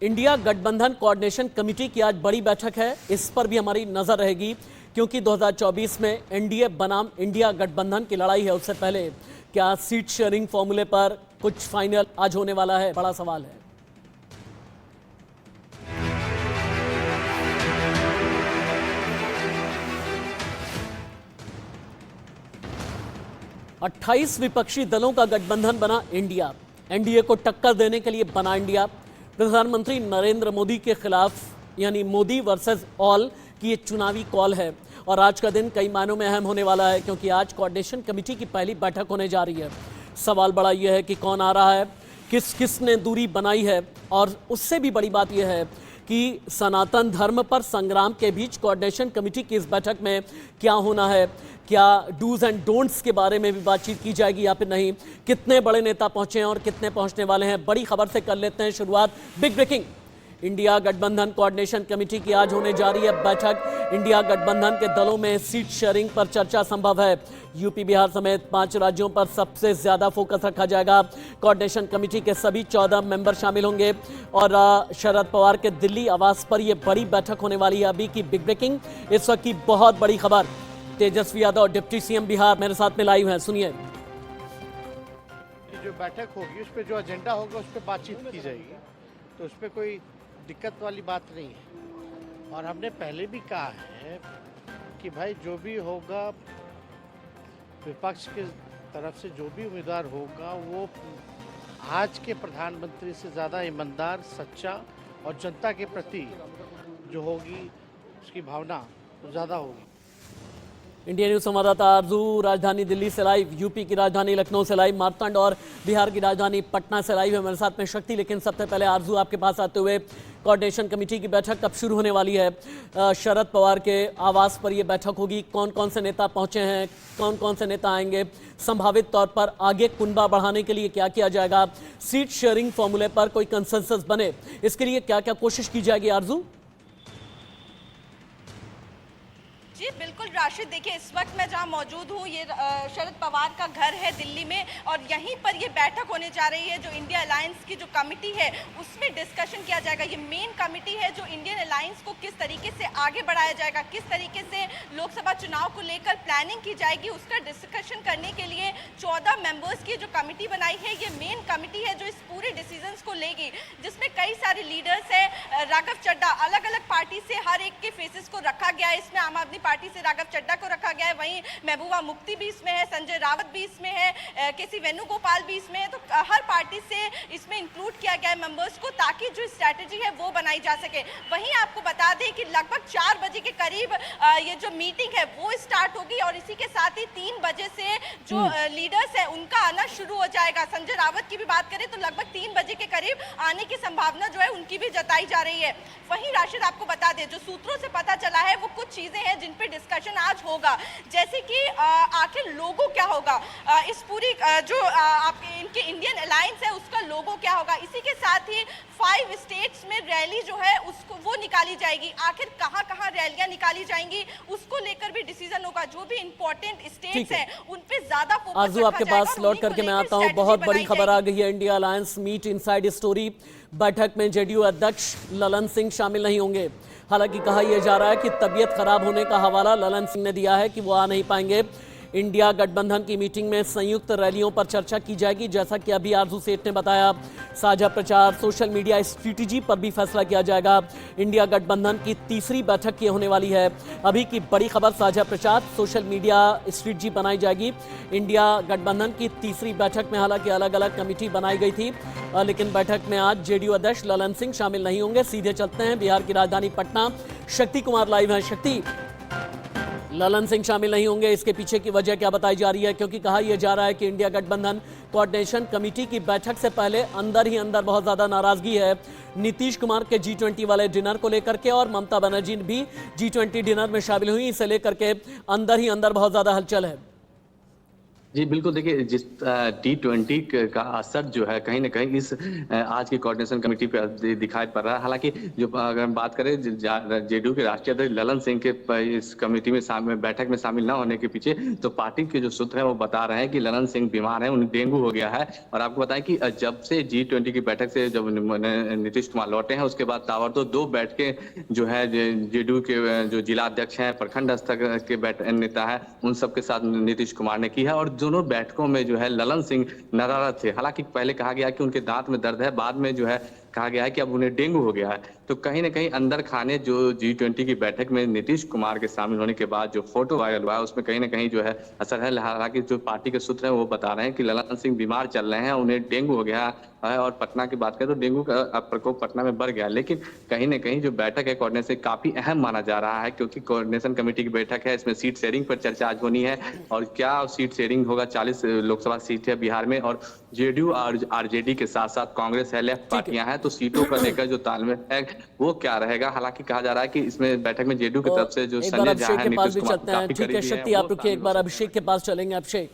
India गठबंधन coordination committee की आज बड़ी बैठक है। इस पर भी हमारी नजर रहेगी क्योंकि 2024 में एनडीए बनाम इंडिया गठबंधन की लड़ाई है। उससे पहले क्या सीट शेयरिंग फॉर्मूले पर कुछ फाइनल आज होने वाला है, बड़ा सवाल है। अट्ठाईस विपक्षी दलों का गठबंधन बना इंडिया। एनडीए को टक्कर देने के लिए बना इंडिया। प्रधानमंत्री नरेंद्र मोदी के खिलाफ यानी मोदी वर्सेस ऑल की ये चुनावी कॉल है और आज का दिन कई मायनों में अहम होने वाला है क्योंकि आज कोऑर्डिनेशन कमेटी की पहली बैठक होने जा रही है। सवाल बड़ा यह है कि कौन आ रहा है, किस किस ने दूरी बनाई है और उससे भी बड़ी बात यह है कि सनातन धर्म पर संग्राम के बीच कोऑर्डिनेशन कमेटी की इस बैठक में क्या होना है, क्या डूज एंड डोंट्स के बारे में भी बातचीत की जाएगी या फिर नहीं, कितने बड़े नेता पहुंचे हैं और कितने पहुंचने वाले हैं। बड़ी खबर से कर लेते हैं शुरुआत। बिग ब्रेकिंग, इंडिया गठबंधन कोऑर्डिनेशन कमेटी की आज होने जा रही है बैठक। इंडिया गठबंधन के दलों में सीट शेयरिंग पर चर्चा संभव है। यूपी बिहार समेत 5 राज्यों पर सबसे ज्यादा फोकस रखा जाएगा। कोऑर्डिनेशन कमेटी के सभी 14 मेंबर शामिल होंगे और शरद पवार के दिल्ली आवास पर यह बड़ी बैठक होने वाली है। अभी की बिग ब्रेकिंग, इस वक्त की बहुत बड़ी खबर। तेजस्वी यादव डिप्टी सीएम बिहार मेरे साथ में लाइव हैं, सुनिए। जो बैठक होगी उस पर जो एजेंडा होगा उस पर बातचीत की जाएगी, तो उस पर कोई दिक्कत वाली बात नहीं है। और हमने पहले भी कहा है कि भाई जो भी होगा विपक्ष की तरफ से जो भी उम्मीदवार होगा वो आज के प्रधानमंत्री से ज़्यादा ईमानदार, सच्चा और जनता के प्रति जो होगी उसकी भावना ज़्यादा होगी। इंडिया न्यूज संवाददाता आरजू राजधानी दिल्ली से लाइव, यूपी की राजधानी लखनऊ से लाइव, मार्तंड और बिहार की राजधानी पटना से लाइव है मेरे साथ में शक्ति। लेकिन सबसे पहले आरजू आपके पास आते हुए, कोऑर्डिनेशन कमेटी की बैठक कब शुरू होने वाली है? शरद पवार के आवास पर यह बैठक होगी। कौन कौन से नेता पहुंचे हैं, कौन कौन से नेता आएंगे, संभावित तौर पर आगे कुनबा बढ़ाने के लिए क्या किया जाएगा, सीट शेयरिंग फॉर्मूले पर कोई कंसेंसस बने, इसके लिए क्या क्या कोशिश की जाएगी आरजू? जी बिल्कुल राशिद, देखिए इस वक्त मैं जहां मौजूद हूं ये शरद पवार का घर है दिल्ली में और यहीं पर ये बैठक होने जा रही है। जो इंडिया अलायंस की जो कमेटी है उसमें डिस्कशन किया जाएगा। ये मेन कमेटी है जो इंडियन अलायंस को किस तरीके से आगे बढ़ाया जाएगा, किस तरीके से लोकसभा चुनाव को लेकर प्लानिंग की जाएगी, उसका डिस्कशन करने के लिए 14 मेंबर्स की जो कमेटी बनाई है ये मेन कमेटी है जो इस पूरे डिसीजंस को लेगी, जिसमें कई सारे लीडर्स है। राघव चड्ढा, अलग अलग पार्टी से हर एक के फेसेस को रखा गया है। इसमें आम आदमी पार्टी से राघव चड्ढा को रखा गया है, वहीं महबूबा मुफ्ती भी इसमें है, संजय रावत भी इसमें है, केसी वेणुगोपाल भी इसमें है। तो हर पार्टी से इसमें इंक्लूड किया गया है मेंबर्स को ताकि जो स्ट्रैटेजी है वो बनाई जा सके। वहीं आपको बता दें कि लगभग 4 बजे के करीब ये जो मीटिंग है वो स्टार्ट होगी और इसी के साथ ही 3 बजे से जो लीडर्स है उनका आना शुरू हो जाएगा। संजय रावत की भी बात करें तो लगभग 3 बजे के करीब आने की संभावना जो है उनकी भी जताई जा रही है। वहीं राशिद आपको बता दें जो सूत्रों से पता चला है वो कुछ चीजें हैं जिन पे डिस्कशन आज होगा, जैसे कि आखिर लोगो क्या होगा, इस पूरी जो आपके इनके इंडियन अलायंस है उसका लोगो क्या होगा। इसी के साथ ही 5 स्टेट्स में रैली जो है उसको वो निकाली जाएगी। आखिर कहां कहां रैलियां निकाली जाएंगी उसको लेकर भी डिसीजन होगा। जो भी इंपॉर्टेंट स्टेट्स हैं उन पे ज्यादा फोकस आरजू आपके पास लौट करके मैं आता हूं। बहुत बड़ी खबर आ गई है, India alliance meet inside story. बैठक में जेडीयू अध्यक्ष ललन सिंह शामिल नहीं होंगे। हालांकि कहा यह जा रहा है कि तबीयत खराब होने का हवाला ललन सिंह ने दिया है कि वो आ नहीं पाएंगे। इंडिया गठबंधन की मीटिंग में संयुक्त रैलियों पर चर्चा की जाएगी, जैसा कि अभी आरजू सेठ ने बताया। साझा प्रचार, सोशल मीडिया स्ट्रेटेजी पर भी फैसला किया जाएगा। इंडिया गठबंधन की तीसरी बैठक ये होने वाली है। अभी की बड़ी खबर, साझा प्रचार, सोशल मीडिया स्ट्रेटेजी बनाई जाएगी। इंडिया गठबंधन की तीसरी बैठक में हालांकि अलग अलग कमेटी बनाई गई थी, लेकिन बैठक में आज जेडीयू अध्यक्ष ललन सिंह शामिल नहीं होंगे। सीधे चलते हैं बिहार की राजधानी पटना, शक्ति कुमार लाइव है। शक्ति, ललन सिंह शामिल नहीं होंगे, इसके पीछे की वजह क्या बताई जा रही है? क्योंकि कहा यह जा रहा है कि इंडिया गठबंधन कोऑर्डिनेशन कमेटी की बैठक से पहले अंदर ही अंदर बहुत ज्यादा नाराजगी है नीतीश कुमार के G20 वाले डिनर को लेकर के, और ममता बनर्जी भी G20 डिनर में शामिल हुई, इसे लेकर के अंदर ही अंदर बहुत ज्यादा हलचल है। जी बिल्कुल, देखिए जिस T20 का असर जो है कहीं न कहीं इस आज की कोऑर्डिनेशन कमेटी पे दिखाई पड़ रहा है। हालांकि जो अगर हम बात करें जेडीयू के राष्ट्रीय अध्यक्ष ललन सिंह के इस कमेटी में बैठक में शामिल न होने के पीछे तो पार्टी के जो सूत्र हैं वो बता रहे हैं कि ललन सिंह बीमार हैं, उन्हें डेंगू हो गया है। और आपको बताएं कि जब से G20 की बैठक से जब नीतीश कुमार लौटे हैं उसके बाद ताबड़तोड़ 2 बैठकें जो है जेडीयू के जो जिला अध्यक्ष हैं, प्रखंड स्तर के नेता है, उन सबके साथ नीतीश कुमार ने की है। और दोनों बैठकों में जो है ललन सिंह नदारद थे। हालांकि पहले कहा गया कि उनके दांत में दर्द है, बाद में जो है कहा गया है कि अब उन्हें डेंगू हो गया है। तो कहीं न कहीं अंदर खाने जो G20 की बैठक में नीतीश कुमार के शामिल होने के बाद जो फोटो वायरल हुआ है उसमें कहीं न कहीं जो है असर है। हालांकि जो पार्टी के सूत्र हैं वो बता रहे हैं कि ललन सिंह बीमार चल रहे हैं, उन्हें डेंगू हो गया है। और पटना की बात करें तो डेंगू का प्रकोप पटना में बढ़ गया। लेकिन कहीं न कहीं जो बैठक है कोऑर्डिनेशन काफी अहम माना जा रहा है, क्योंकि कोऑर्डिनेशन कमेटी की बैठक है, इसमें सीट शेयरिंग पर चर्चा आज होनी है। और क्या सीट शेयरिंग होगा, 40 लोकसभा सीट है बिहार में, और जेडीयू और आरजेडी के साथ साथ कांग्रेस है, लेफ्ट पार्टियां हैं, तो सीटों को लेकर जो तालमेल है वो क्या रहेगा। हालांकि कहा जा रहा है कि इसमें बैठक में जेडीयू की तरफ से जो संजय झा है, नीतीश कुमार काफी ठीक है करीबी शक्ति, हैं, आप रुकिए, एक बार अभिषेक के पास चलेंगे। अभिषेक,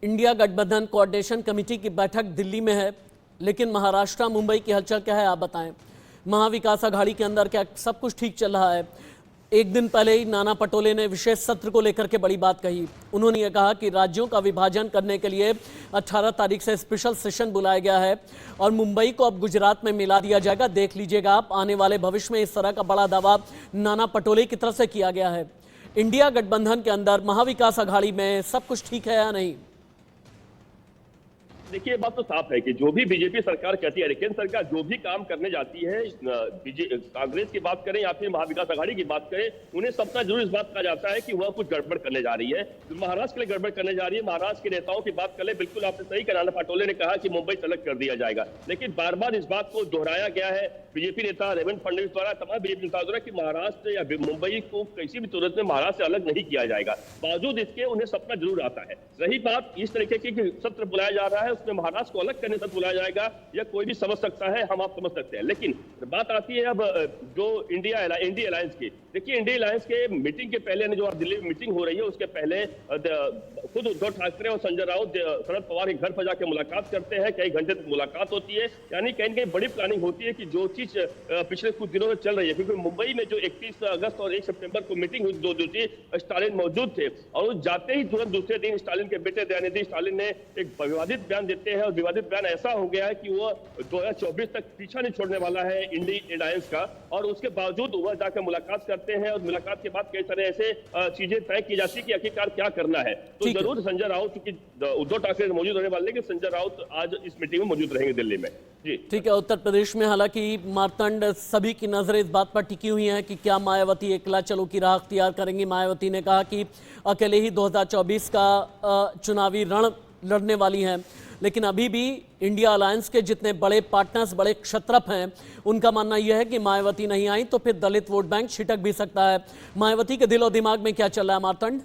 इंडिया गठबंधन कोऑर्डिनेशन कमेटी की बैठक दिल्ली में है, लेकिन महाराष्ट्र मुंबई की हलचल क्या है आप बताएं। महाविकास आघाड़ी के अंदर क्या सब कुछ ठीक चल रहा है? एक दिन पहले ही नाना पटोले ने विशेष सत्र को लेकर के बड़ी बात कही। उन्होंने ये कहा कि राज्यों का विभाजन करने के लिए 18 तारीख से स्पेशल सेशन बुलाया गया है और मुंबई को अब गुजरात में मिला दिया जाएगा। देख लीजिएगा आप, आने वाले भविष्य में इस तरह का बड़ा दावा नाना पटोले की तरफ से किया गया है। इंडिया गठबंधन के अंदर महाविकास आघाड़ी में सब कुछ ठीक है या नहीं? देखिए, बात तो साफ है कि जो भी बीजेपी सरकार कहती है, केंद्र सरकार जो भी काम करने जाती है, कांग्रेस की बात करें या फिर महाविकास आघाड़ी की बात करें, उन्हें सबका जरूर इस बात कहा जाता है कि वह कुछ गड़बड़ करने जा रही है, महाराष्ट्र के लिए गड़बड़ करने जा रही है। महाराष्ट्र के नेताओं की बात करें, बिल्कुल आपने सही कहा, नाना पटोले ने कहा कि मुंबई से अलग कर दिया जाएगा, लेकिन बार बार इस बात को दोहराया गया है बीजेपी नेता देवेंद्र फडणवीस द्वारा, तमाम बीजेपी नेताओं द्वारा, कि महाराष्ट्र या मुंबई को किसी भी सूरत में महाराष्ट्र से अलग नहीं किया जाएगा। बावजूद इसके उन्हें सपना जरूर आता है। रही बात इस तरीके की सत्र बुलाया जा रहा है, उसमें महाराष्ट्र को अलग करने तक बुलाया जाएगा, या कोई भी समझ सकता है, हम आप समझ सकते हैं। लेकिन बात आती है अब जो इंडिया अलायंस की। देखिए, इंडिया अलायंस के मीटिंग के पहले, जो दिल्ली में मीटिंग हो रही है उसके पहले खुद उद्धव ठाकरे और संजय राउत शरद पवार के घर पर जाकर मुलाकात करते हैं। कई घंटे तक मुलाकात होती है, यानी कहीं कहीं बड़ी प्लानिंग होती है कि जो चीज पिछले कुछ दिनों से चल रही है, क्योंकि मुंबई में जो 31 अगस्त और 1 सितंबर को मीटिंग हुई, 2 दिवसीय, स्टालिन मौजूद थे और जाते ही तुरंत दूसरे दिन स्टालिन के बेटे दयानिधि स्टालिन ने एक विवादित बयान देते हैं, और विवादित बयान ऐसा हो गया है कि वो 2024 तक पीछा नहीं छोड़ने वाला है इंडिया अलायंस का। और उसके बावजूद वह जाकर मुलाकात करते हैं और मुलाकात के बाद कई सारे ऐसे चीजें तय की जाती है कि आखिरकार क्या करना है। तो जरूर संजय राउत, क्योंकि उद्धव ठाकरे मौजूद रहने वाले, लेकिन संजय राउत आज इस मीटिंग में मौजूद रहेंगे दिल्ली में। जी ठीक है। उत्तर प्रदेश में हालांकि मारतंड सभी की नजरें इस बात पर टिकी हुई हैं कि क्या मायावती एकला चलो की राह अख्तियार करेंगी। मायावती ने कहा कि अकेले ही 2024 का चुनावी रण लड़ने वाली हैं, लेकिन अभी भी इंडिया अलायंस के जितने बड़े पार्टनर्स, बड़े क्षत्रप हैं, उनका मानना यह है कि मायावती नहीं आई तो फिर दलित वोट बैंक छिटक भी सकता है। मायावती के दिल और दिमाग में क्या चल रहा है मारतंड?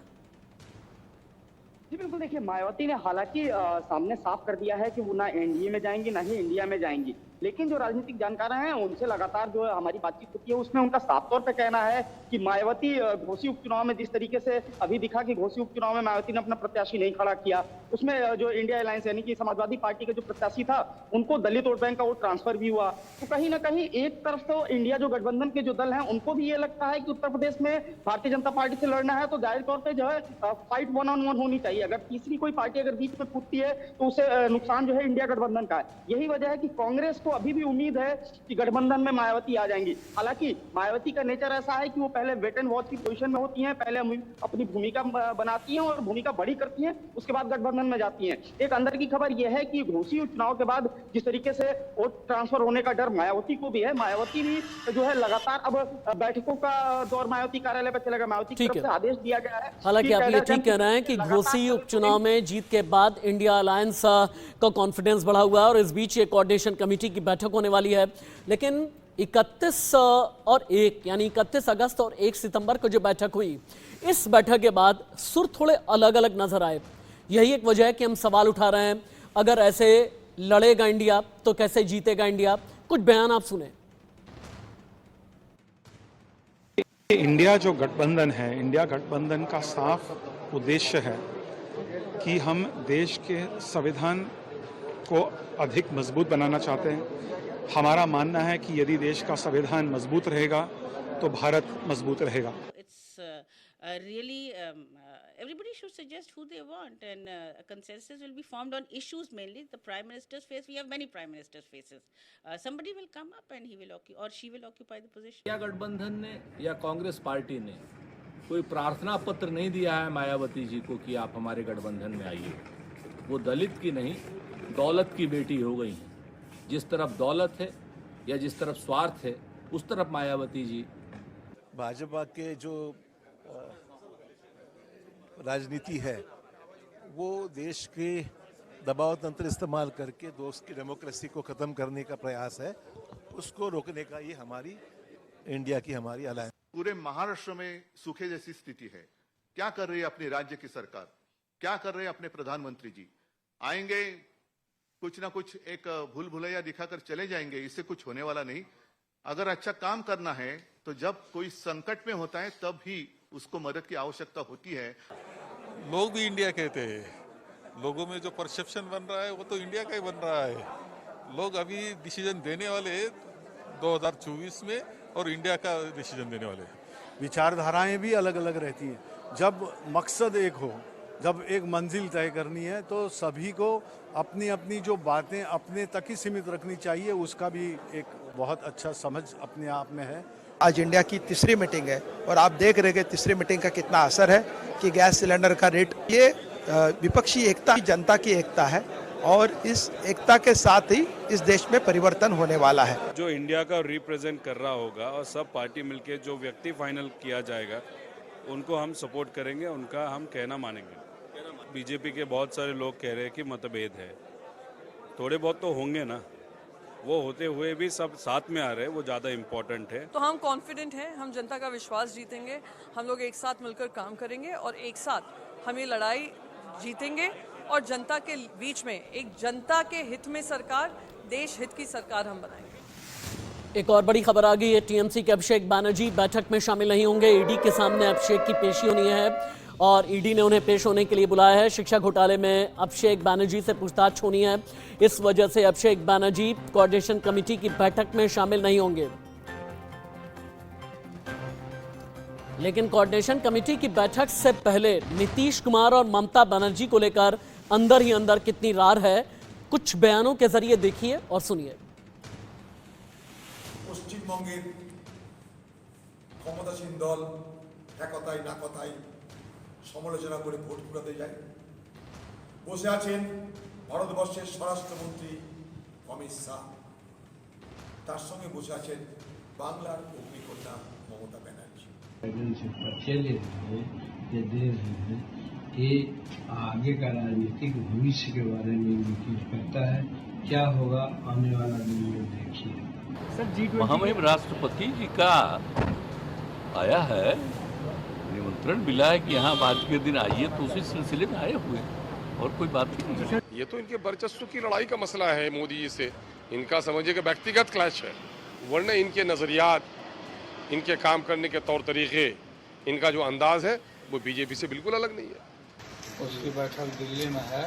जी बिल्कुल, देखिए, मायावती ने हालांकि सामने साफ कर दिया है कि वो ना एनडीए में जाएंगी ना ही इंडिया में जाएंगी, लेकिन जो राजनीतिक जानकार हैं उनसे लगातार जो हमारी बातचीत होती है उसमें उनका साफ तौर पे कहना है कि मायावती घोसी उपचुनाव में जिस तरीके से अभी दिखा कि घोसी उपचुनाव में मायावती ने अपना प्रत्याशी नहीं खड़ा किया, उसमें जो इंडिया अलायंस यानी कि समाजवादी पार्टी के जो प्रत्याशी था उनको दलित वोट बैंक का वोट ट्रांसफर भी हुआ। तो कहीं ना कहीं एक तरफ तो इंडिया जो गठबंधन के जो दल हैं उनको भी ये लगता है कि उत्तर प्रदेश में भारतीय जनता पार्टी से लड़ना है तो जाहिर तौर पर जो है फाइट 1-on-1 होनी चाहिए। अगर तीसरी कोई पार्टी अगर बीच में कूदती है तो उसे नुकसान जो है इंडिया गठबंधन का है। यही वजह है कि कांग्रेस को अभी भी उम्मीद है कि गठबंधन में मायावती आ जाएंगी। हालांकि मायावती का नेचर ऐसा है कि वो पहले वेट एंड वॉच की पोजीशन में होती हैं, पहले अपनी भूमिका बनाती हैं और भूमिका बड़ी करती हैं, उसके बाद गठबंधन में जाती हैं। एक अंदर की खबर यह है कि घोसी उपचुनाव के बाद जिस तरीके से वोट ट्रांसफर होने का डर मायावती को भी है, मायावती भी जो है लगातार अब बैठकों का दौर मायावती कार्यालय पर चलेगा। मायावती की तरफ से आदेश दिया गया है। हालांकि आप ये ठीक कह रहे हैं कि घोसी उपचुनाव में जीत के बाद इंडिया अलायंस का कॉन्फिडेंस बढ़ा हुआ है और इस बीच ये कोऑर्डिनेशन कमेटी की बैठक होने वाली है। लेकिन 31 और 1 यानी 31 अगस्त और 1 सितंबर को जो बैठक हुई, इस बैठक के बाद सुर थोड़े अलग अलग नजर आए। यही एक वजह है कि हम सवाल उठा रहे हैं, अगर ऐसे लड़ेगा इंडिया तो कैसे जीतेगा इंडिया? कुछ बयान आप सुने। इंडिया जो गठबंधन है, इंडिया गठबंधन का साफ उद्देश्य है कि हम देश के संविधान को अधिक मजबूत बनाना चाहते हैं। हमारा मानना है कि यदि देश का संविधान मजबूत रहेगा तो भारत मजबूत रहेगा। Really, everybody should suggest who they want, and a consensus will be formed on issues mainly. The Prime Minister's face, we have many Prime Minister's faces. Somebody will come up and he will or she will occupy the position. या गठबंधन ने या Congress party ने कोई प्रार्थना पत्र नहीं दिया है मायावती जी को कि आप हमारे गठबंधन में आइए। वो दलित की नहीं, दौलत की बेटी हो गई हैं। जिस तरफ दौलत है या जिस तरफ स्वार्थ है, उस तरफ मायावती जी। भाजपा के जो राजनीति है वो देश के दबाव तंत्र इस्तेमाल करके देश की डेमोक्रेसी को ख़त्म करने का प्रयास है। उसको रोकने का ये हमारी इंडिया की हमारी अलायंस। पूरे महाराष्ट्र में सूखे जैसी स्थिति है। क्या कर रही है अपने राज्य की सरकार, क्या कर रहे हैं अपने प्रधानमंत्री जी? आएंगे कुछ ना कुछ एक भूल भुलैया दिखाकर चले जाएंगे, इससे कुछ होने वाला नहीं। अगर अच्छा काम करना है तो जब कोई संकट में होता है तब ही उसको मदद की आवश्यकता होती है। लोग भी इंडिया कहते हैं, लोगों में जो परसेप्शन बन रहा है वो तो इंडिया का ही बन रहा है। लोग अभी डिसीजन देने वाले 2024 में और इंडिया का डिसीजन देने वाले। विचारधाराएं भी अलग अलग रहती हैं। जब मकसद एक हो, जब एक मंजिल तय करनी है तो सभी को अपनी अपनी जो बातें अपने तक ही सीमित रखनी चाहिए। उसका भी एक बहुत अच्छा समझ अपने आप में है। आज इंडिया की तीसरी मीटिंग है और आप देख रहे हैं कि तीसरी मीटिंग का कितना असर है कि गैस सिलेंडर का रेट, ये विपक्षी एकता जनता की एकता है और इस एकता के साथ ही इस देश में परिवर्तन होने वाला है। जो इंडिया का रिप्रेजेंट कर रहा होगा और सब पार्टी मिलके जो व्यक्ति फाइनल किया जाएगा उनको हम सपोर्ट करेंगे, उनका हम कहना मानेंगे। बीजेपी के बहुत सारे लोग कह रहे हैं कि मतभेद है, थोड़े बहुत तो होंगे ना, वो होते हुए भी सब साथ में आ रहे हैं, वो ज़्यादा इम्पोर्टेंट है। तो हम कॉन्फिडेंट हैं, हम जनता का विश्वास जीतेंगे। हम लोग एक साथ मिलकर काम करेंगे और एक साथ हम ये लड़ाई जीतेंगे और जनता के बीच में एक जनता के हित में सरकार, देश हित की सरकार हम बनाएंगे। एक और बड़ी खबर आ गई है। टीएमसी के अभिषेक बैनर्जी बैठक में शामिल नहीं होंगे। ईडी के सामने अभिषेक की पेशी होनी है और ईडी ने उन्हें पेश होने के लिए बुलाया है। शिक्षा घोटाले में अभिषेक बैनर्जी से पूछताछ होनी है। इस वजह से अभिषेक बैनर्जी कोऑर्डिनेशन कमेटी की बैठक में शामिल नहीं होंगे। लेकिन कोऑर्डिनेशन कमेटी की बैठक से पहले नीतीश कुमार और ममता बनर्जी को लेकर अंदर ही अंदर कितनी रार है, कुछ बयानों के जरिए देखिए और सुनिए। পশ্চিমবঙ্গের ক্ষমতাসীন দল একতাই না কথাই সমালোচনা করে ভোট কুড়াতে যায়। বসে আছেন ভারতবর্ষের স্বরাষ্ট্রমন্ত্রী অমিত শাহ, তার সঙ্গে বসে আছেন বাংলার অগ্নিকন্যা মমতা ব্যানার্জি। ये आगे का राजनीतिक भविष्य के बारे में इंडिकेट करता है। क्या होगा आने वाला दिन में देखिए। महामहिम राष्ट्रपति जी का आया है, निमंत्रण मिला है कि यहाँ आज के दिन आइए, तो उसी सिलसिले में आए हुए और कोई बात नहीं है। ये तो इनके वर्चस्व की लड़ाई का मसला है मोदी जी से। इनका समझिए कि व्यक्तिगत क्लैश है, वरना इनके नजरियात, इनके काम करने के तौर तरीके, इनका जो अंदाज है वो बीजेपी से बिल्कुल अलग नहीं है। उसकी बैठक दिल्ली में है।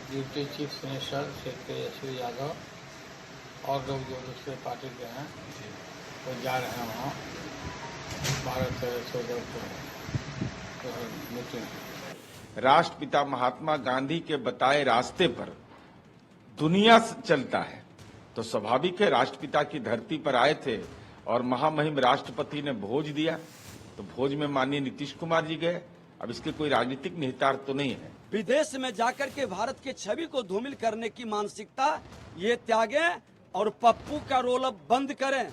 Deputy chief minister Tejashwi Yadav और लोग जो दूसरे पार्टी के हैं वो जा रहे हैं वहाँ 12-13 को मीटिंग। राष्ट्रपिता महात्मा गांधी के बताए रास्ते पर दुनिया चलता है तो स्वाभाविक है राष्ट्रपिता की धरती पर आए थे और महामहिम राष्ट्रपति ने भोज दिया, तो भोज में माननीय नीतीश कुमार जी गए। अब इसके कोई राजनीतिक निहितार्थ तो नहीं है। विदेश में जाकर के भारत के छवि को धूमिल करने की मानसिकता ये त्यागें और पप्पू का रोल अब बंद करें।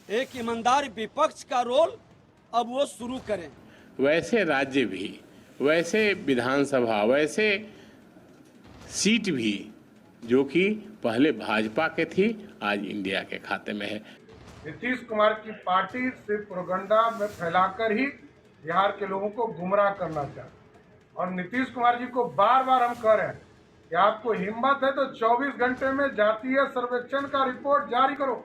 एक ईमानदार विपक्ष का रोल अब वो शुरू करें। वैसे राज्य भी, वैसे विधानसभा, वैसे सीट भी जो कि पहले भाजपा के थी, आज इंडिया के खाते में है। नीतीश कुमार की पार्टी सिर्फ प्रोपेगेंडा में फैलाकर ही बिहार के लोगों को गुमराह करना चाहती। और नीतीश कुमार जी को बार बार हम कह रहे हैं कि आपको हिम्मत है तो 24 घंटे में जातीय सर्वेक्षण का रिपोर्ट जारी करो।